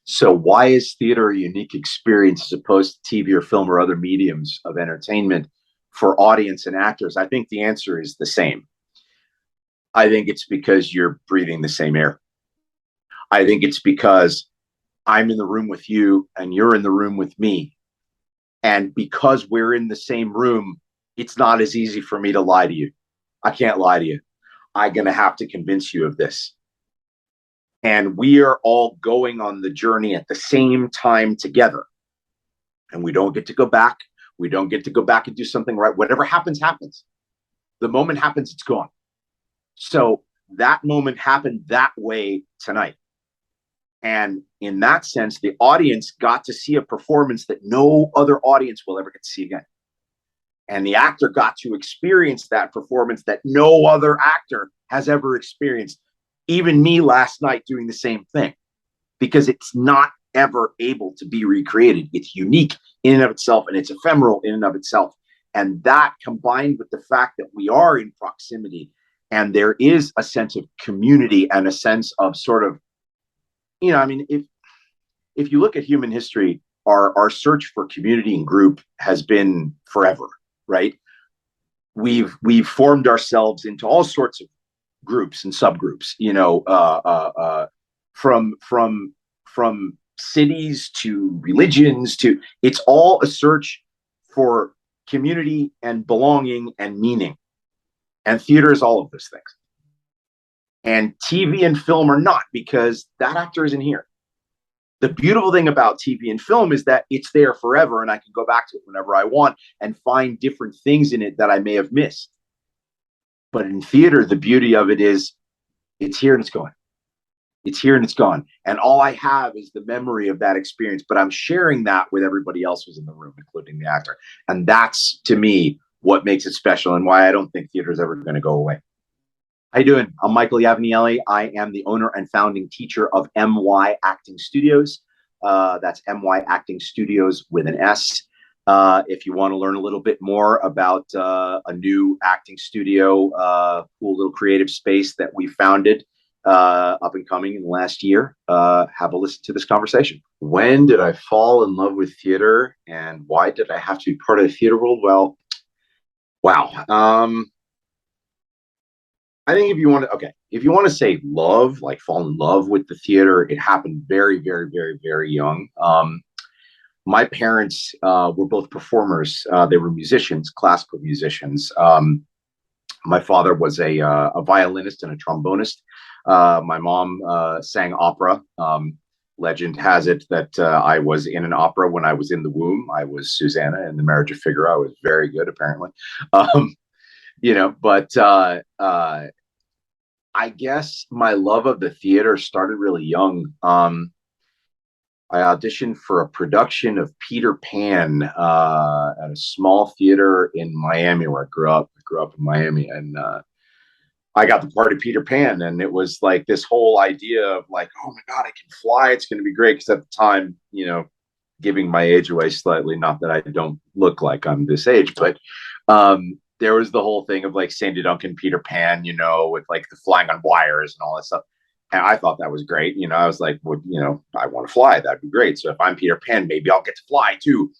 So why is theater a unique experience as opposed to TV or film or other mediums of entertainment for audience and actors? I think the answer is the same. I think it's because you're breathing the same air. I think it's because I'm in the room with you and you're in the room with me. And because we're in the same room, it's not as easy for me to lie to you. I can't lie to you. I'm going to have to convince you of this. And we are all going on the journey at the same time together. And we don't get to go back. We don't get to go back and do something right. Whatever happens, happens. The moment happens, it's gone. So that moment happened that way tonight. And in that sense, the audience got to see a performance that no other audience will ever get to see again. And the actor got to experience that performance that no other actor has ever experienced. Even me last night doing the same thing, because it's not ever able to be recreated. It's unique in and of itself, and it's ephemeral in and of itself. And that, combined with the fact that we are in proximity and there is a sense of community and a sense of sort of, I mean, if you look at human history, our search for community and group has been forever, right? We've formed ourselves into all sorts of groups and subgroups, from cities to religions to, it's all a search for community and belonging and meaning. And theater is all of those things. And TV and film are not, because that actor isn't here. The beautiful thing about TV and film is that it's there forever, and I can go back to it whenever I want and find different things in it that I may have missed. But in theater, the beauty of it is it's here and it's gone. It's here and it's gone. And all I have is the memory of that experience, but I'm sharing that with everybody else who's in the room, including the actor. And that's, to me, what makes it special and why I don't think theater is ever going to go away. How you doing? I'm Michael Yavnieli. I am the owner and founding teacher of MY Acting Studios. That's MY Acting Studios with an S. If you want to learn a little bit more about a new acting studio, cool little creative space that we founded up and coming in the last year, have a listen to this conversation. When did I fall in love with theater, and why did I have to be part of the theater world? Well, wow. I think if you want to say love, like fall in love with the theater, it happened very, very, very, very young. My parents were both performers. They were musicians, classical musicians. My father was a violinist and a trombonist. My mom sang opera. Legend has it that I was in an opera when I was in the womb. I was Susanna in The Marriage of Figaro. I was very good, apparently. But I guess my love of the theater started really young. I auditioned for a production of Peter Pan at a small theater in Miami, where I grew up. I grew up in Miami, and I got the part of Peter Pan, and it was like this whole idea of like, oh my God, I can fly. It's going to be great. Because at the time, giving my age away slightly, not that I don't look like I'm this age, but there was the whole thing of like Sandy Duncan, Peter Pan, with like the flying on wires and all that stuff. And I thought that was great. I was like, well, I want to fly. That'd be great. So if I'm Peter Pan, maybe I'll get to fly too.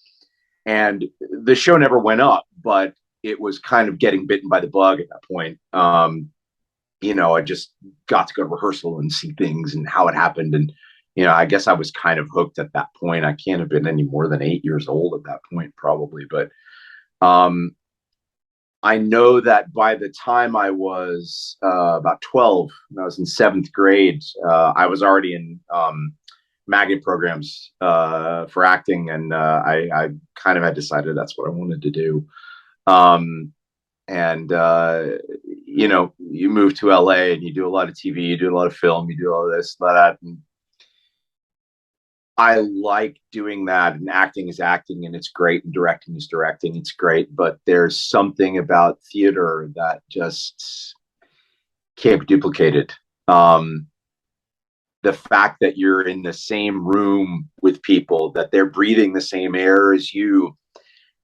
And the show never went up, but it was kind of getting bitten by the bug at that point. I just got to go to rehearsal and see things and how it happened. And, I guess I was kind of hooked at that point. I can't have been any more than 8 years old at that point, probably. But I know that by the time I was about 12, when I was in 7th grade, I was already in magnet programs for acting. And I kind of had decided that's what I wanted to do. You move to LA and you do a lot of TV, you do a lot of film, you do all this, that. And I like doing that, and acting is acting, and it's great, and directing is directing, it's great. But there's something about theater that just can't be duplicated. The fact that you're in the same room with people, that they're breathing the same air as you,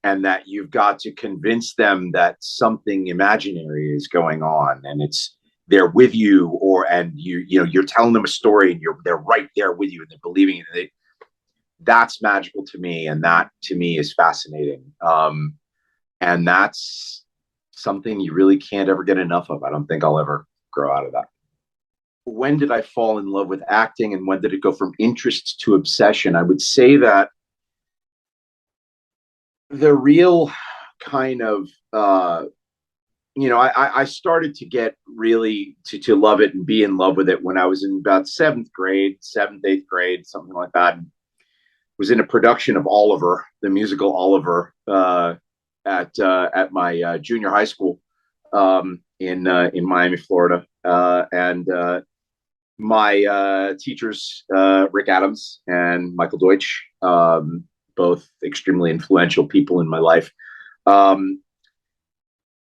and that you've got to convince them that something imaginary is going on, and it's they're with you, and you're telling them a story, and they're right there with you, and they're believing it. That's magical to me, and that to me is fascinating. And that's something you really can't ever get enough of. I don't think I'll ever grow out of that. When did I fall in love with acting, and when did it go from interest to obsession? I would say that the real kind of I started to get really to love it and be in love with it when I was in about seventh grade, seventh, eighth grade, something like that. Was in a production of Oliver, the musical Oliver, at my junior high school in Miami, Florida, and my teachers, Rick Adams and Michael Deutsch, both extremely influential people in my life.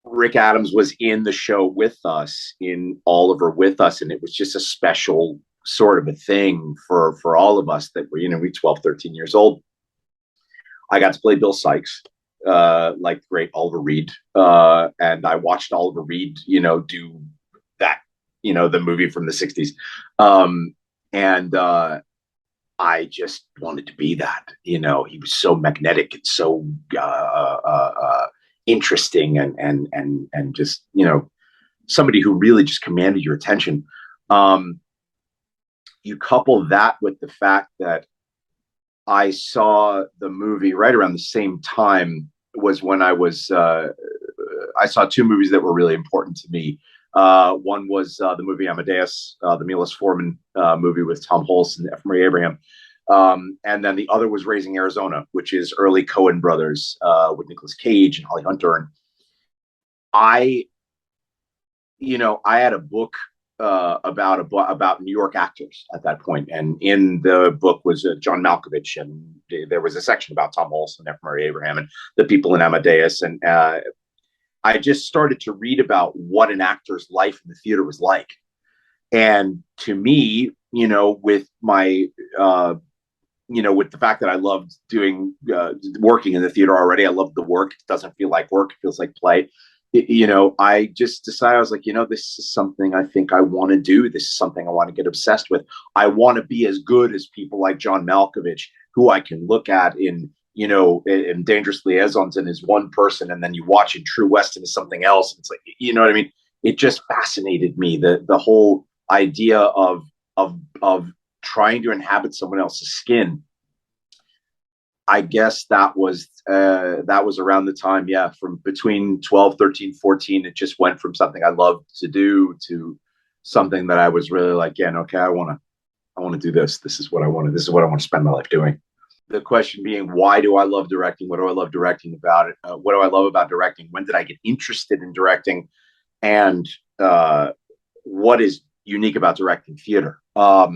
Rick Adams was in the show with us, in Oliver with us, and it was just a special sort of a thing for all of us that were, we 12, 13 years old. I got to play Bill Sykes, like the great Oliver Reed. And I watched Oliver Reed, do that, the movie from the 60s. And I just wanted to be that, he was so magnetic and so interesting and just, somebody who really just commanded your attention. You couple that with the fact that I saw the movie right around the same time was when I saw two movies that were really important to me. One was the movie Amadeus, the Milos Forman movie with Tom Hulce and F. Murray Abraham. And then the other was Raising Arizona, which is early Coen brothers with Nicolas Cage and Holly Hunter. And I had a book about New York actors at that point, and in the book was John Malkovich, and there was a section about Tom Hulce and F. Murray Abraham and the people in Amadeus, and I just started to read about what an actor's life in the theater was like, and to me, with my with the fact that I loved doing working in the theater already, I loved the work. It doesn't feel like work; it feels like play. I just decided, I was like, this is something I think I want to do. This is something I want to get obsessed with. I want to be as good as people like John Malkovich, who I can look at in Dangerous Liaisons and is one person, and then you watch in True Western as something else. It's like, what I mean? It just fascinated me, the whole idea of trying to inhabit someone else's skin. I guess that was around the time, from between 12, 13, 14, it just went from something I loved to do to something that I was really like, okay, I want to do this. This is what I want to spend my life doing. The question being, why do I love directing? What do I love directing about it? What do I love about directing? When did I get interested in directing? And what is unique about directing theater? I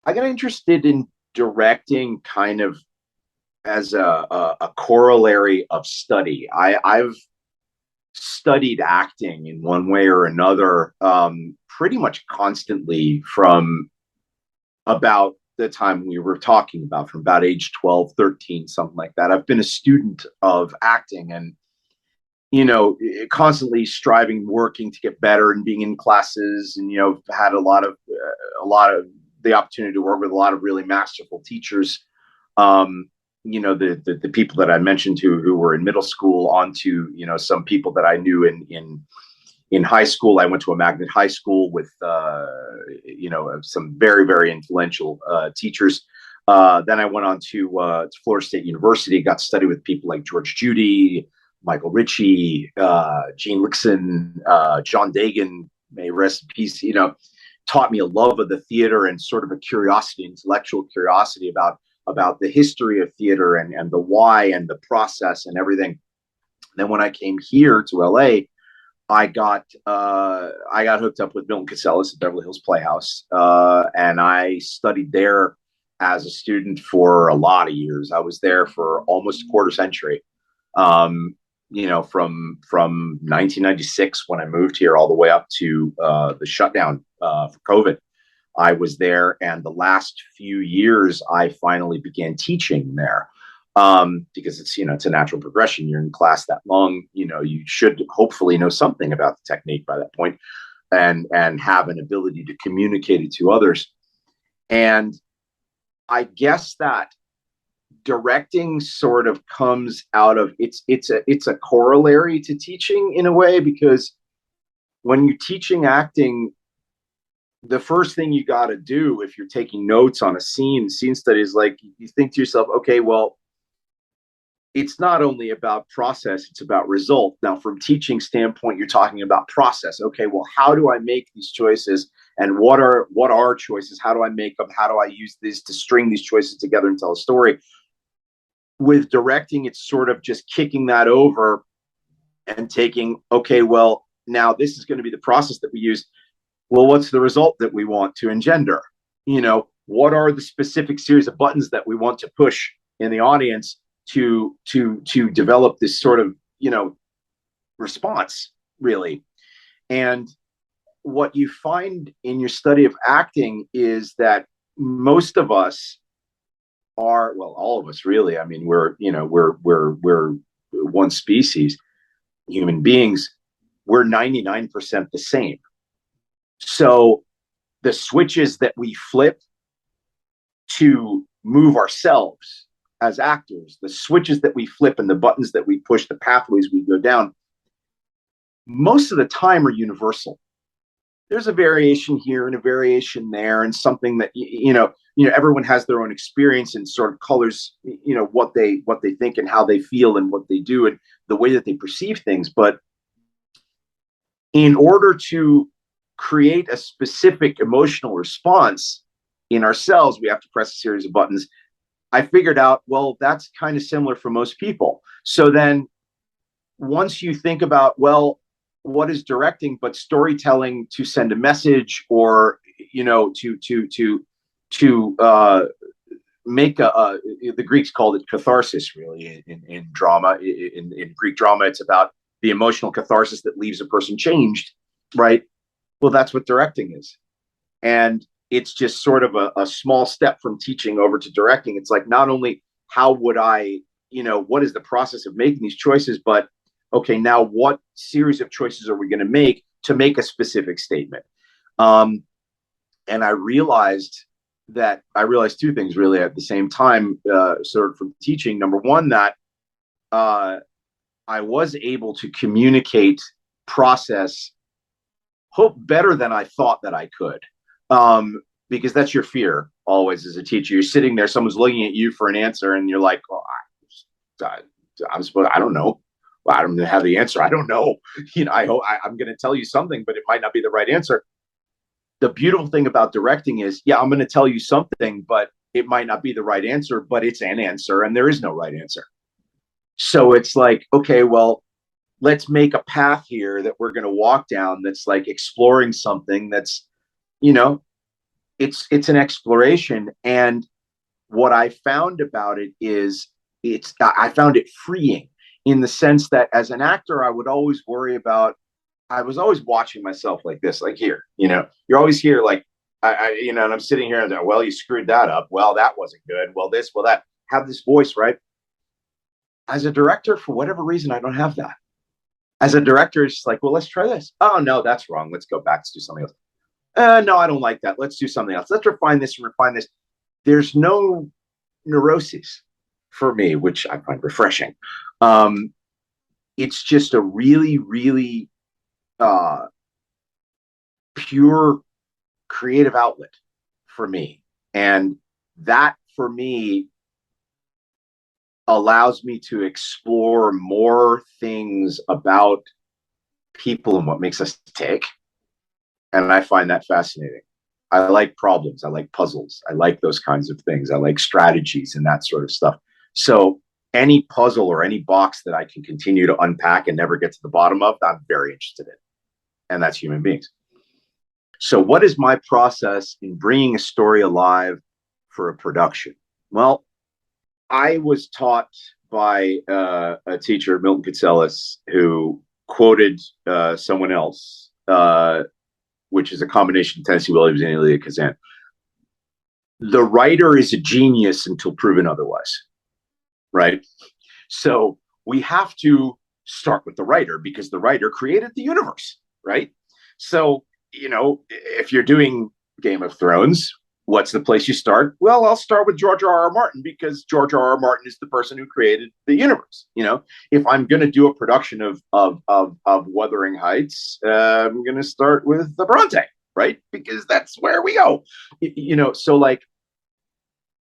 got interested in directing kind of as a corollary of study. I've studied acting in one way or another pretty much constantly from about the time we were talking about, from about age 12, 13, something like that. I've been a student of acting and, constantly striving, working to get better and being in classes, and, had a lot of the opportunity to work with a lot of really masterful teachers. The people that I mentioned who were in middle school, on to, some people that I knew in high school. I went to a magnet high school with, some very, very influential teachers. Then I went on to Florida State University, got to study with people like George Judy, Michael Ritchie, Gene Lixon, John Dagan, may rest in peace, taught me a love of the theater and sort of a curiosity, intellectual curiosity about the history of theater and the why and the process and everything. Then when I came here to LA, I got hooked up with Milton Casellas at Beverly Hills Playhouse, and I studied there as a student for a lot of years. I was there for almost a quarter century. From 1996 when I moved here all the way up to the shutdown for COVID. I was there, and the last few years I finally began teaching there. because it's, it's a natural progression. You're in class that long, you should hopefully know something about the technique by that point, and have an ability to communicate it to others. And I guess that directing sort of comes out of it's a corollary to teaching in a way, because when you're teaching acting, the first thing you got to do if you're taking notes on a scene study is, like, you think to yourself, okay, well, it's not only about process, it's about result. Now, from teaching standpoint, you're talking about process. Okay, well, how do I make these choices, and what are choices? How do I make them? How do I use this to string these choices together and tell a story? With directing, it's sort of just kicking that over and taking, okay, well, now this is going to be the process that we use. Well, what's the result that we want to engender? What are the specific series of buttons that we want to push in the audience to develop this sort of, response, really? And what you find in your study of acting is that most of us are, well, all of us really, I mean, we're one species, human beings, we're 99% the same. So the switches that we flip to move ourselves as actors, the switches that we flip and the buttons that we push, the pathways we go down, most of the time are universal. There's a variation here and a variation there, and something that everyone has their own experience and sort of colors what they think and how they feel and what they do and the way that they perceive things. But in order to create a specific emotional response in ourselves, we have to press a series of buttons. I figured out, well, that's kind of similar for most people. So then once you think about, well, what is directing but storytelling to send a message, or to make the Greeks called it catharsis, really, in drama. In Greek drama, it's about the emotional catharsis that leaves a person changed, right? Well, that's what directing is. And it's just sort of a small step from teaching over to directing. It's like, not only how would I, what is the process of making these choices, but okay, now what series of choices are we going to make a specific statement? And I realized two things really at the same time, sort of from teaching. Number one, that I was able to communicate process better than I thought that I could. Because that's your fear always as a teacher. You're sitting there, someone's looking at you for an answer, and you're like, oh, I don't know. Well, I don't have the answer. I don't know. I'm going to tell you something, but it might not be the right answer. The beautiful thing about directing is, yeah, I'm going to tell you something, but it might not be the right answer, but it's an answer, and there is no right answer. So it's like, okay, well, let's make a path here that we're going to walk down that's like exploring something that's, it's an exploration. And what I found about it is I found it freeing, in the sense that as an actor, I would always worry about, I was always watching myself like this, like here, you're always here, like, and I'm sitting here and I'm, well, you screwed that up. Well, that wasn't good. Well, this, well, that, have this voice, right? As a director, for whatever reason, I don't have that. As a director, it's like, well, let's try this. Oh, no, that's wrong. Let's go back. Let's do something else. No, I don't like that. Let's do something else. Let's refine this and refine this. There's no neuroses for me, which I find refreshing. It's just a really, really pure creative outlet for me. And that, for me, allows me to explore more things about people and what makes us tick. And I find that fascinating. I like problems. I like puzzles. I like those kinds of things. I like strategies and that sort of stuff. So any puzzle or any box that I can continue to unpack and never get to the bottom of, I'm very interested in. And that's human beings. So what is my process in bringing a story alive for a production? Well, I was taught by a teacher, Milton Katselis, who quoted someone else, which is a combination of Tennessee Williams and Elia Kazan. The writer is a genius until proven otherwise. right? So we have to start with the writer because the writer created the universe, right? So, if you're doing Game of Thrones, what's the place you start? Well, I'll start with George R. R. Martin because George R. R. Martin is the person who created the universe. If I'm going to do a production of Wuthering Heights, I'm going to start with the Bronte, right? Because that's where we go. So like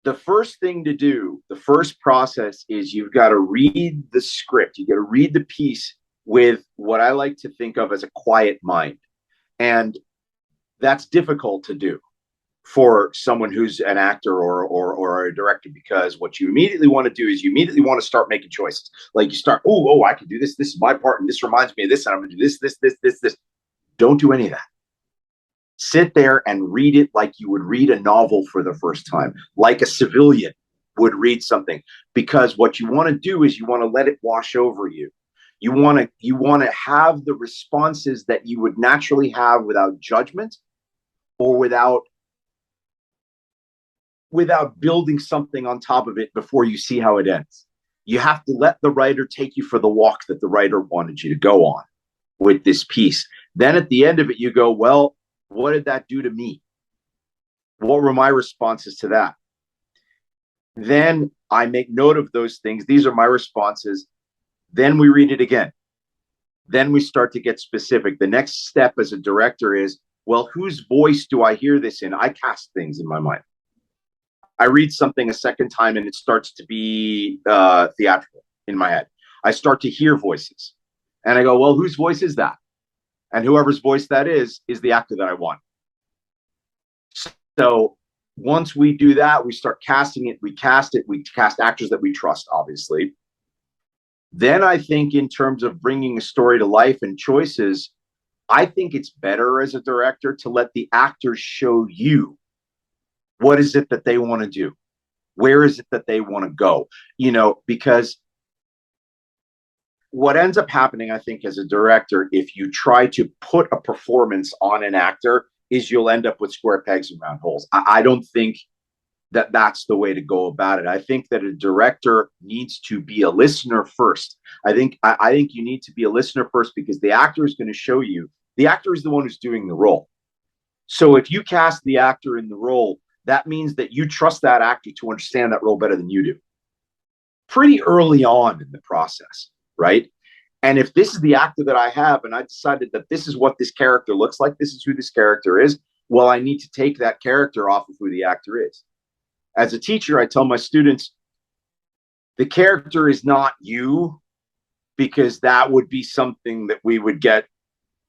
the first thing to do, the first process is you've got to read the script. You got to read the piece with what I like to think of as a quiet mind. And that's difficult to do for someone who's an actor or a director, because what you immediately want to do is you immediately want to start making choices. Like you start, I can do this. This is my part, and this reminds me of this, and I'm going to do this. Don't do any of that. Sit there and read it like you would read a novel for the first time, like a civilian would read something, because what you want to do is you want to let it wash over you. You want to have the responses that you would naturally have without judgment or without building something on top of it before you see how it ends. You have to let the writer take you for the walk that the writer wanted you to go on with this piece. Then at the end of it, you go, well, what did that do to me? What were my responses to that? Then I make note of those things. These are my responses. Then we read it again. Then we start to get specific. The next step as a director is, well, whose voice do I hear this in? I cast things in my mind. I read something a second time and it starts to be theatrical in my head. I start to hear voices and I go, well, whose voice is that? And whoever's voice that is the actor that I want. So once we do that, we start casting it. We cast actors that we trust, obviously. Then I think in terms of bringing a story to life and choices, I think it's better as a director to let the actors show you what is it that they want to do? Where is it that they want to go? Because what ends up happening, I think, as a director, if you try to put a performance on an actor, is you'll end up with square pegs and round holes. I don't think that that's the way to go about it. I think that a director needs to be a listener first. I think you need to be a listener first, because the actor is going to show you. The actor is the one who's doing the role. So if you cast the actor in the role, that means that you trust that actor to understand that role better than you do pretty early on in the process, right? And if this is the actor that I have, and I decided that this is what this character looks like, this is who this character is, well, I need to take that character off of who the actor is. As a teacher, I tell my students, the character is not you, because that would be something that we would get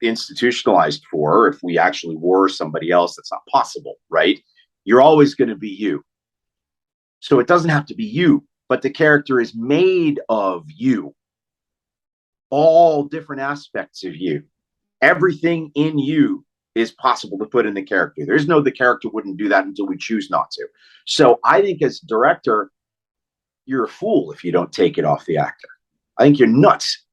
institutionalized for if we actually were somebody else. That's not possible, right? You're always going to be you. So it doesn't have to be you, but the character is made of you. All different aspects of you. Everything in you is possible to put in the character. There's no, the character wouldn't do that until we choose not to. So I think as a director, you're a fool if you don't take it off the actor. I think you're nuts,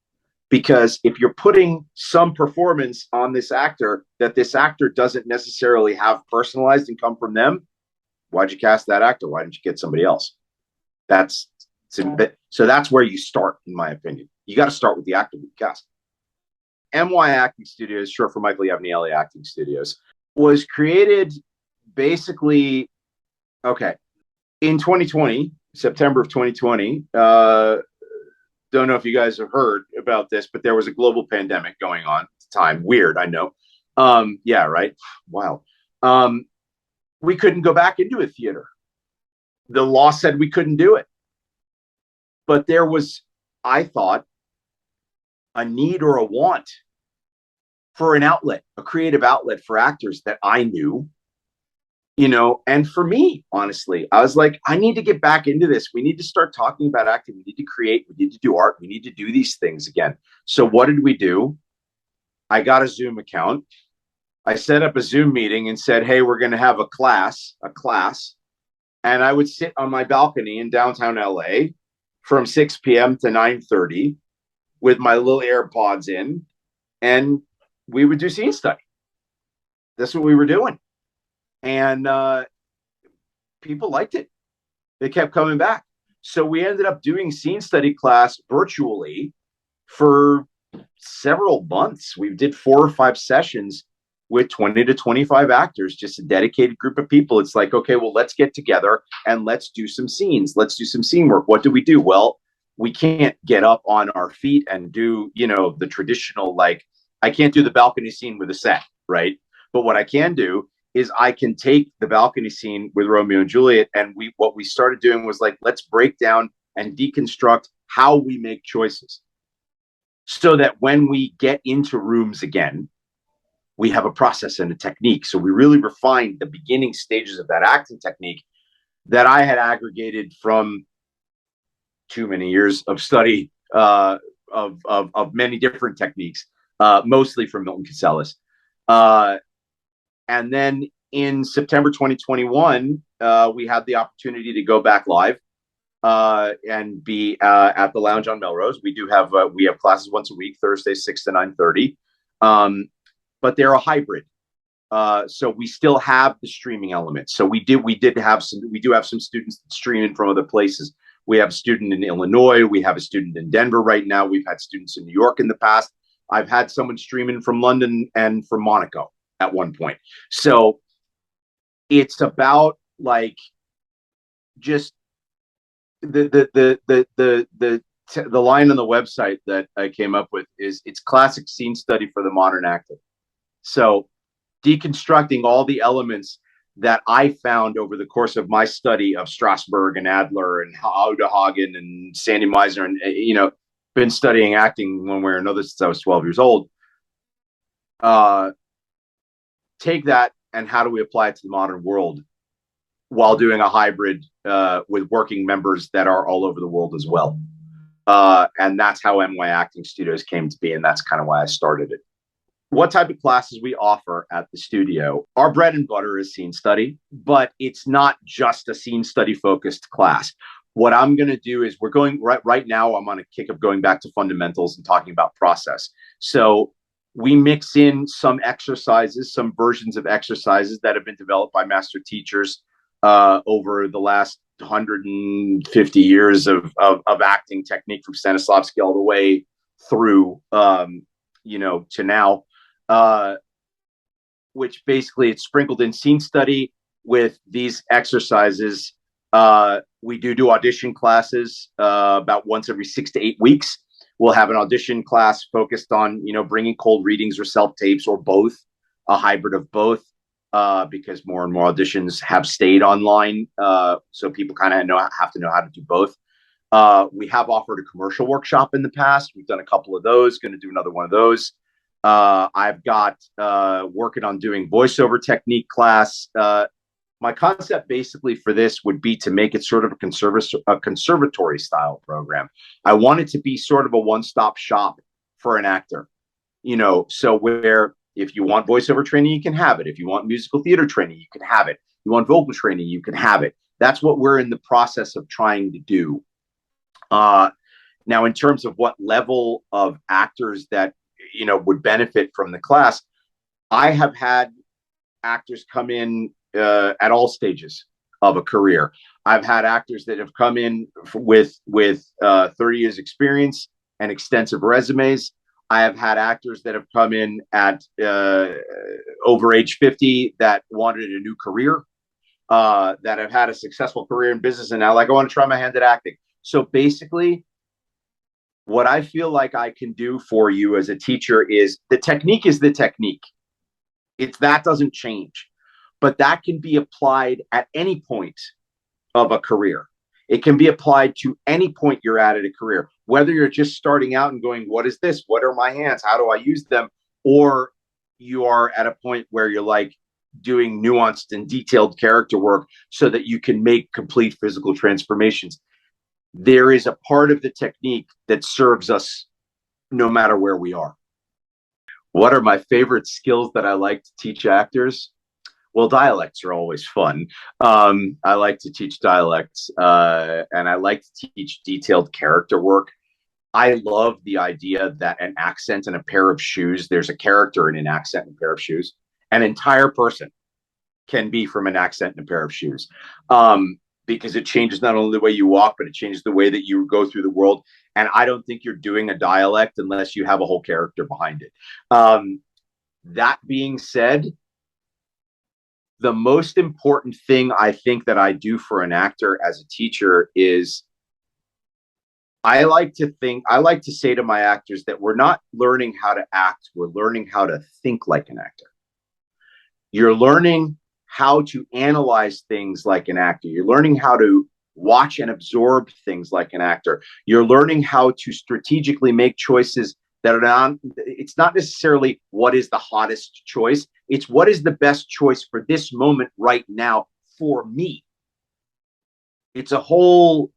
because if you're putting some performance on this actor that this actor doesn't necessarily have personalized and come from them, why'd you cast that actor? Why didn't you get somebody else? So that's where you start, in my opinion. You got to start with the actor you cast. MY Acting Studios, short for Michael Yavnieli Acting Studios, was created basically, in 2020, September of 2020. Don't know if you guys have heard about this, but there was a global pandemic going on at the time. Weird, I know. Yeah, right. Wow. We couldn't go back into a theater. The law said we couldn't do it. But there was, I thought, a need or a want for an outlet, a creative outlet for actors that I knew, and for me, honestly, I was like, I need to get back into this. We need to start talking about acting. We need to create, we need to do art. We need to do these things again. So what did we do? I got a Zoom account. I set up a Zoom meeting and said, hey, we're going to have a class. And I would sit on my balcony in downtown LA from 6 p.m. to 9:30 with my little AirPods in, and we would do scene study. That's what we were doing. And people liked it. They kept coming back. So we ended up doing scene study class virtually for several months. We did 4 or 5 sessions with 20 to 25 actors, just a dedicated group of people. It's like, okay, well, let's get together and let's do some scenes. Let's do some scene work. What do we do? Well, we can't get up on our feet and do, the traditional, like, I can't do the balcony scene with a set, right? But what I can do is I can take the balcony scene with Romeo and Juliet, and what we started doing was like, let's break down and deconstruct how we make choices, so that when we get into rooms again, we have a process and a technique. So we really refined the beginning stages of that acting technique that I had aggregated from too many years of study of many different techniques, mostly from Milton Casellas. And then in September 2021, we had the opportunity to go back live and be at the Lounge on Melrose. We have classes once a week, Thursdays 6 to 9:30, but they're a hybrid. So we still have the streaming element. So we do have some students that stream in from other places. We have a student in Illinois. We have a student in Denver right now. We've had students in New York in the past. I've had someone streaming from London and from Monaco at one point. So it's about like just the line on the website that I came up with is, it's classic scene study for the modern actor. So deconstructing all the elements that I found over the course of my study of Strasberg and Adler and Aude Hagen and Sandy Meisner, and been studying acting one way or another since I was 12 years old. Take that, and how do we apply it to the modern world while doing a hybrid with working members that are all over the world as well. And that's how NY Acting Studios came to be, and that's kind of why I started it. What type of classes we offer at the studio? Our bread and butter is scene study, but it's not just a scene study focused class. What I'm going to do is, we're going right now, I'm on a kick of going back to fundamentals and talking about process. So we mix in some exercises, some versions of exercises that have been developed by master teachers over the last 150 years of acting technique, from Stanislavski all the way through, to now, which basically it's sprinkled in scene study with these exercises. We do audition classes about once every 6 to 8 weeks. We'll have an audition class focused on, bringing cold readings or self-tapes or both, a hybrid of both, because more and more auditions have stayed online. So people kind of have to know how to do both. We have offered a commercial workshop in the past. We've done a couple of those, going to do another one of those. I've got working on doing voiceover technique class. My concept basically for this would be to make it sort of a conservatory style program. I want it to be sort of a one-stop shop for an actor, so where if you want voiceover training, you can have it. If you want musical theater training, you can have it. If you want vocal training, you can have it. That's what we're in the process of trying to do. Now, in terms of what level of actors that, would benefit from the class, I have had actors come in at all stages of a career. I've had actors that have come in with 30 years experience and extensive resumes. I have had actors that have come in at over age 50 that wanted a new career, that have had a successful career in business, and now I want to try my hand at acting. So basically, what I feel like I can do for you as a teacher is, the technique is the technique. That doesn't change, but that can be applied at any point of a career. It can be applied to any point you're at a career, whether you're just starting out and going, what is this? What are my hands? How do I use them? Or you are at a point where you're like doing nuanced and detailed character work so that you can make complete physical transformations. There is a part of the technique that serves us no matter where we are. What are my favorite skills that I like to teach actors? Well, dialects are always fun. I like to teach dialects, and I like to teach detailed character work. I love the idea that an accent and a pair of shoes, there's a character in an accent and a pair of shoes. An entire person can be from an accent and a pair of shoes. because it changes not only the way you walk, but it changes the way that you go through the world. And I don't think you're doing a dialect unless you have a whole character behind it. That being said, the most important thing I think that I do for an actor as a teacher is I like to say to my actors that we're not learning how to act, we're learning how to think like an actor. You're learning how to analyze things like an actor. You're learning how to watch and absorb things like an actor. You're learning how to strategically make choices that are not, it's not necessarily what is the hottest choice. It's what is the best choice for this moment right now for me. It's a whole,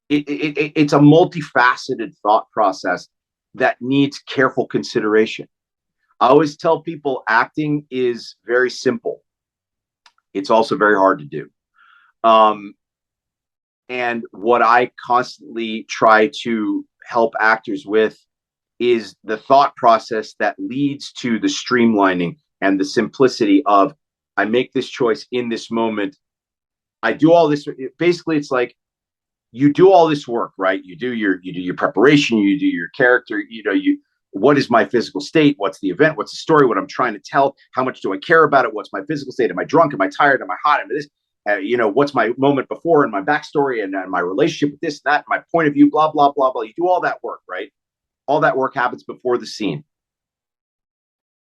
it's a multifaceted thought process that needs careful consideration. I always tell people acting is very simple. It's also very hard to do. And what I constantly try to help actors with is the thought process that leads to the streamlining and the simplicity of, I make this choice in this moment. I do all this. Basically, it's like you do all this work, right? You do your preparation, you do your character, what is my physical state? What's the event? What's the story? What I'm trying to tell? How much do I care about it? What's my physical state? Am I drunk? Am I tired? Am I hot? Am I this? What's my moment before and my backstory and my relationship with this, that, my point of view, blah, blah, blah, blah. You do all that work, right? All that work happens before the scene.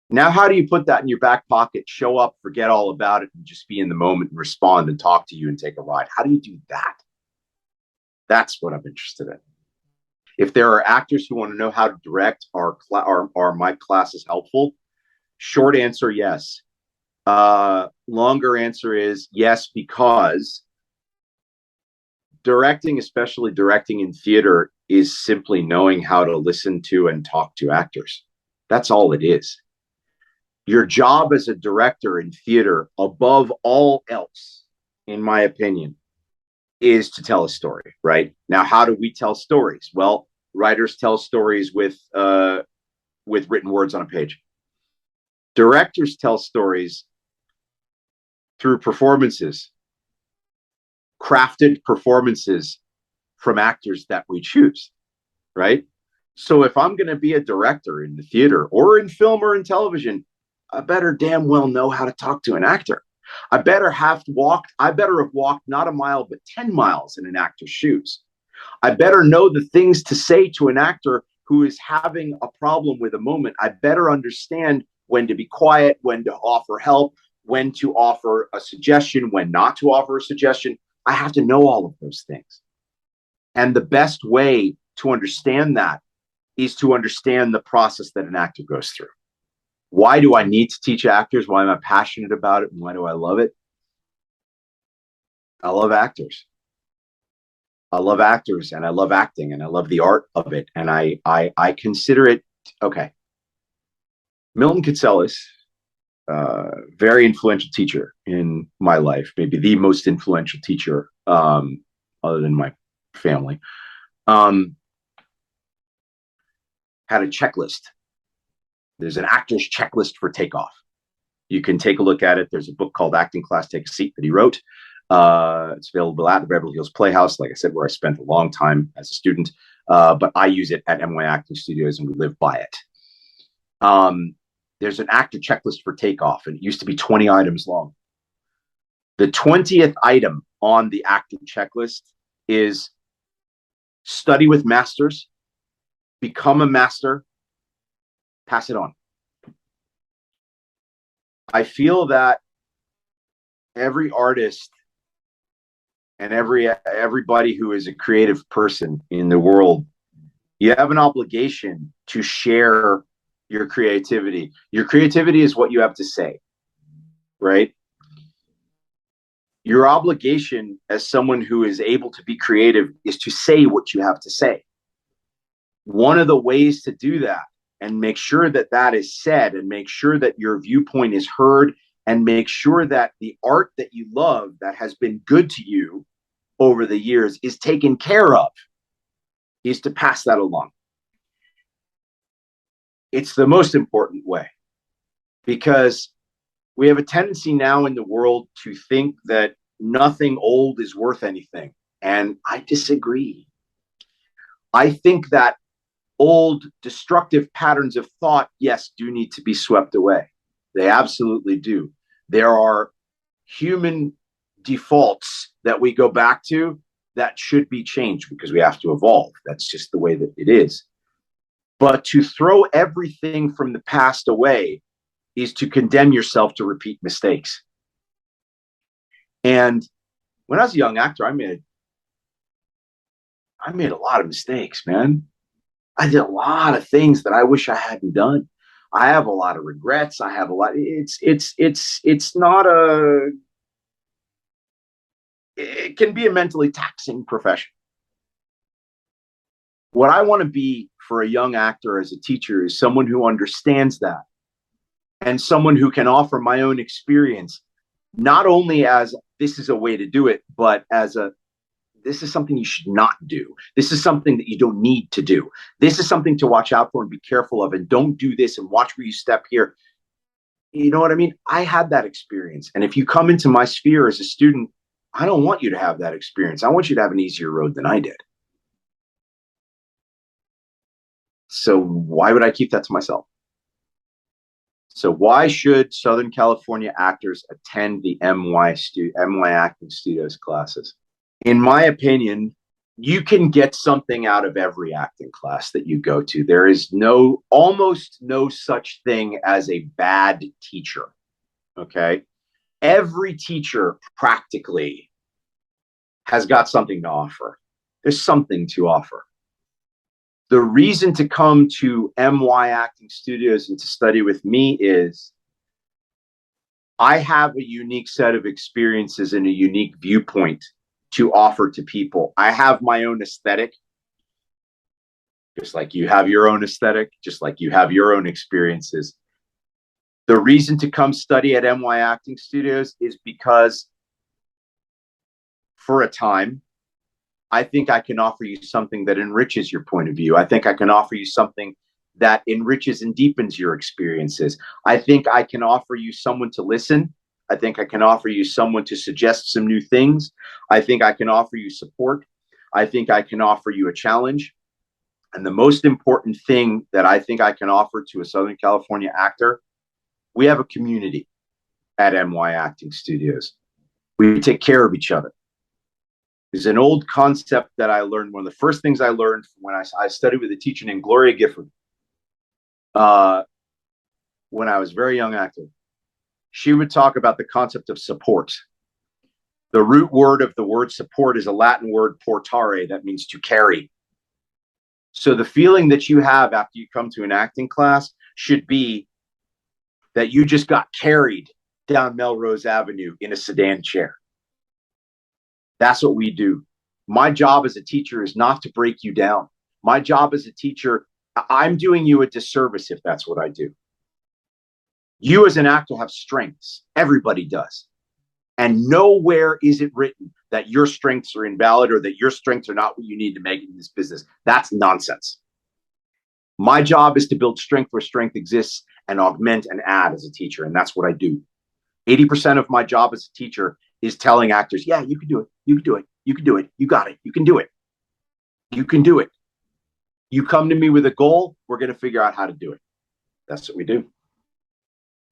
Now, how do you put that in your back pocket, show up, forget all about it, and just be in the moment and respond and talk to you and take a ride? How do you do that? That's what I'm interested in. If there are actors who want to know how to direct, are my classes helpful? Short answer, yes. Longer answer is yes, because directing, especially directing in theater, is simply knowing how to listen to and talk to actors. That's all it is. Your job as a director in theater, above all else, in my opinion, is to tell a story, right? Now, how do we tell stories? Well, writers tell stories with written words on a page. Directors tell stories through performances, crafted performances from actors that we choose, right? So if I'm going to be a director in the theater or in film or in television, I better damn well know how to talk to an actor. I better have walked not a mile, but 10 miles in an actor's shoes. I better know the things to say to an actor who is having a problem with a moment. I better understand when to be quiet, when to offer help, when to offer a suggestion, when not to offer a suggestion. I have to know all of those things. And the best way to understand that is to understand the process that an actor goes through. Why do I need to teach actors? Why am I passionate about it? And why do I love it? I love actors. I love actors and I love acting and I love the art of it. And I consider it, okay. Milton Katselas, very influential teacher in my life, maybe the most influential teacher other than my family, had a checklist. There's an actor's checklist for takeoff. You can take a look at it. There's a book called Acting Class, Take a Seat that he wrote. It's available at the Beverly Hills Playhouse, like I said, where I spent a long time as a student. But I use it at NY Acting Studios and we live by it. There's an actor checklist for takeoff, and it used to be 20 items long. The 20th item on the actor checklist is study with masters, become a master, pass it on. I feel that every artist and everybody who is a creative person in the world, you have an obligation to share your creativity. Your creativity is what you have to say, right? Your obligation as someone who is able to be creative is to say what you have to say. One of the ways to do that and make sure that that is said and make sure that your viewpoint is heard and make sure that the art that you love that has been good to you over the years is taken care of is to pass that along. It's the most important way, because we have a tendency now in the world to think that nothing old is worth anything. And I disagree. I think that old destructive patterns of thought, yes, do need to be swept away. They absolutely do. There are human defaults that we go back to that should be changed because we have to evolve. That's just the way that it is. But to throw everything from the past away is to condemn yourself to repeat mistakes. And when I was a young actor, I made a lot of mistakes, man. I did a lot of things that I wish I hadn't done. I have a lot of regrets. I have a lot. It's not a. It can be a mentally taxing profession. What I want to be for a young actor as a teacher is someone who understands that, and someone who can offer my own experience, not only as this is a way to do it, but as a this is something you should not do. This is something that you don't need to do. This is something to watch out for and be careful of, and don't do this and watch where you step here. You know what I mean? I had that experience. And if you come into my sphere as a student, I don't want you to have that experience. I want you to have an easier road than I did. So why would I keep that to myself? So why should Southern California actors attend the MY Acting Studios classes? In my opinion, you can get something out of every acting class that you go to. There is almost no such thing as a bad teacher. Okay. Every teacher practically has got something to offer. There's something to offer. The reason to come to MY Acting Studios and to study with me is I have a unique set of experiences and a unique viewpoint to offer to people. I have my own aesthetic, just like you have your own aesthetic, just like you have your own experiences. The reason to come study at MY Acting Studios is because for a time, I think I can offer you something that enriches your point of view. I think I can offer you something that enriches and deepens your experiences. I think I can offer you someone to listen. I think I can offer you someone to suggest some new things. I think I can offer you support. I think I can offer you a challenge. And the most important thing that I think I can offer to a Southern California actor, we have a community at MY Acting Studios. We take care of each other. There's an old concept that I learned. One of the first things I learned when I studied with a teacher named Gloria Gifford when I was a very young actor. She would talk about the concept of support. The root word of the word support is a Latin word portare, that means to carry. So the feeling that you have after you come to an acting class should be that you just got carried down Melrose Avenue in a sedan chair. That's what we do. My job as a teacher is not to break you down. My job as a teacher, I'm doing you a disservice if that's what I do. You as an actor have strengths. Everybody does. And nowhere is it written that your strengths are invalid or that your strengths are not what you need to make it in this business. That's nonsense. My job is to build strength where strength exists and augment and add as a teacher. And that's what I do. 80% of my job as a teacher is telling actors, yeah, you can do it. You can do it. You can do it. You got it. You can do it. You can do it. You come to me with a goal, we're going to figure out how to do it. That's what we do.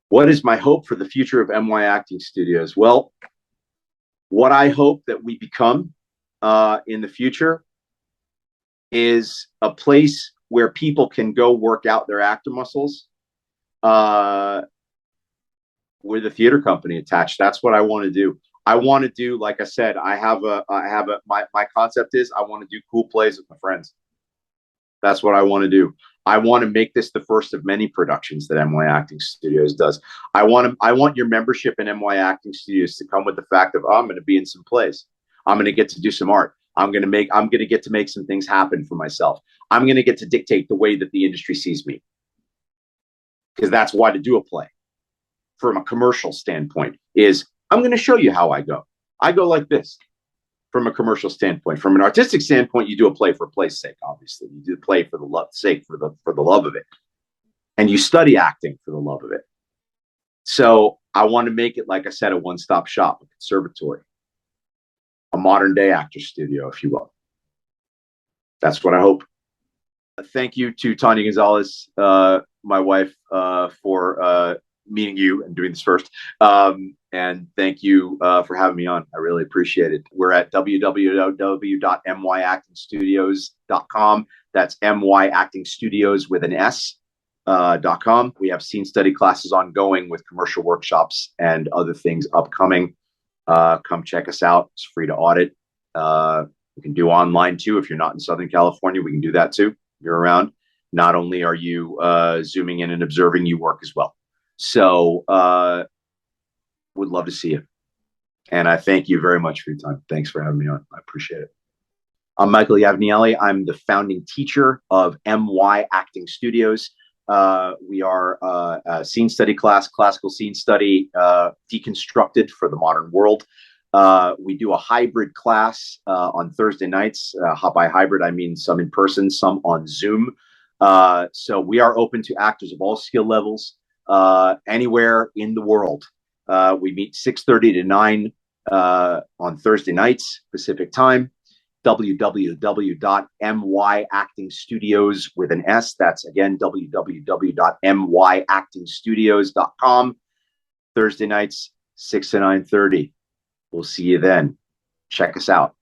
What is my hope for the future of MY Acting Studios? Well, what I hope that we become in the future is a place where people can go work out their actor muscles with a theater company attached. That's what I want to do. I want to do, like I said, my concept is I want to do cool plays with my friends. That's what I want to do. I want to make this the first of many productions that MY Acting Studios does. I want your membership in MY Acting Studios to come with the fact of, oh, I'm going to be in some plays. I'm going to get to do some art. I'm going to get to make some things happen for myself. I'm going to get to dictate the way that the industry sees me. Because that's why to do a play from a commercial standpoint is I'm going to show you how I go. I go like this. From a commercial standpoint. From an artistic standpoint, you do a play for play's sake, obviously. You do a play for the sake, for the love of it. And you study acting for the love of it. So I want to make it, like I said, a one-stop shop, a conservatory. modern day actor studio, if you will. That's what I hope. Thank you to Tanya Gonzalez, my wife, for meeting you and doing this first. And thank you for having me on. I really appreciate it. We're at www.myactingstudios.com. That's myactingstudios with an S.com. We have scene study classes ongoing with commercial workshops and other things upcoming. Come check us out. It's free to audit. You can do online too. If you're not in Southern California, we can do that too. You're around. Not only are you zooming in and observing, you work as well. So would love to see you. And I thank you very much for your time. Thanks for having me on. I appreciate it. I'm Michael Yavnieli. I'm the founding teacher of MY Acting Studios. We are a scene study class, classical scene study, deconstructed for the modern world. We do a hybrid class on Thursday nights. By hybrid, I mean some in person, some on Zoom. So we are open to actors of all skill levels, anywhere in the world. We meet 6:30 to 9 on Thursday nights, Pacific time. www.myactingstudios with an S. That's again, www.myactingstudios.com. Thursday nights, 6 to 9:30. We'll see you then. Check us out.